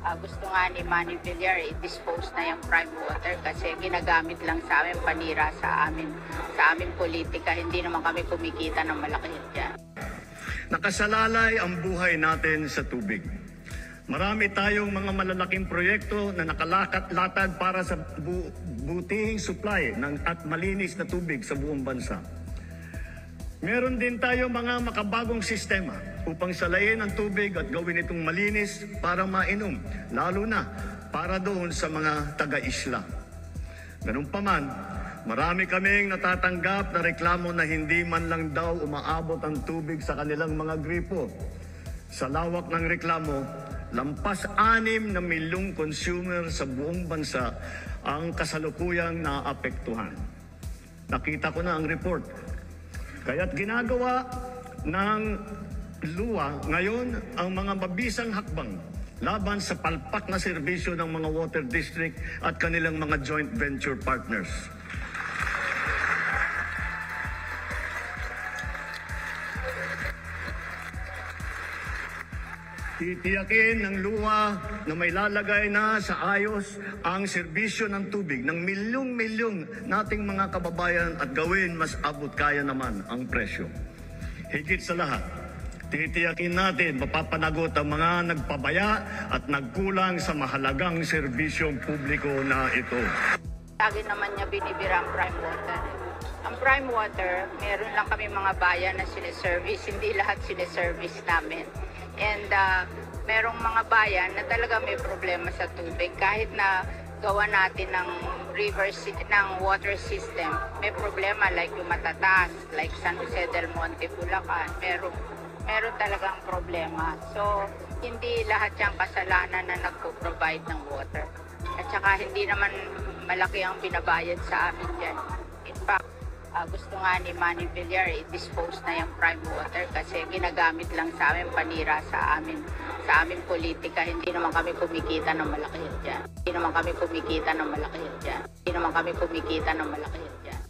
Gusto nga ni Manny Villar i-dispose na yung prime water kasi ginagamit lang sa amin, panira sa amin politika. Hindi naman kami kumikita ng malaki dyan. Nakasalalay ang buhay natin sa tubig. Marami tayong mga malalaking proyekto na nakalakat-latag para sa butihing supply at malinis na tubig sa buong bansa. Meron din tayo mga makabagong sistema upang salayin ang tubig at gawin itong malinis para mainom, lalo na para doon sa mga taga-isla. Ganun pa man, marami kaming natatanggap na reklamo na hindi man lang daw umaabot ang tubig sa kanilang mga gripo. Sa lawak ng reklamo, lampas 6 na milyong consumer sa buong bansa ang kasalukuyang naapektuhan. Nakita ko na ang report. Kaya't ginagawa ng LUA ngayon ang mga mabisang hakbang laban sa palpak na serbisyo ng mga water district at kanilang mga joint venture partners. Titiyakin ng LUA na may lalagay na sa ayos ang serbisyo ng tubig ng milyong-milyong nating mga kababayan at gawin mas abot kaya naman ang presyo. Higit sa lahat, titiyakin natin mapapanagot ang mga nagpabaya at nagkulang sa mahalagang serbisyong publiko na ito. Lagi naman niya binibira ang prime water. Ang prime water, meron lang kami mga bayan na siniservice, hindi lahat siniservice namin. And merong mga bayan na talaga may problema sa tubig. Kahit na gawa natin ng water system, may problema like yung matataas, like San Jose del Monte, Bulacan, meron talagang problema. So, hindi lahat yung kasalanan na nagpo-provide ng water. At saka hindi naman malaki ang binabayad sa amin dyan. In fact, gusto nga ni Manny Villar i-dispose na yung prime water kasi ginagamit lang sa amin, panira sa amin politika. Hindi naman kami kumikita ng malaki dyan. Hindi naman kami kumikita ng malaki dyan.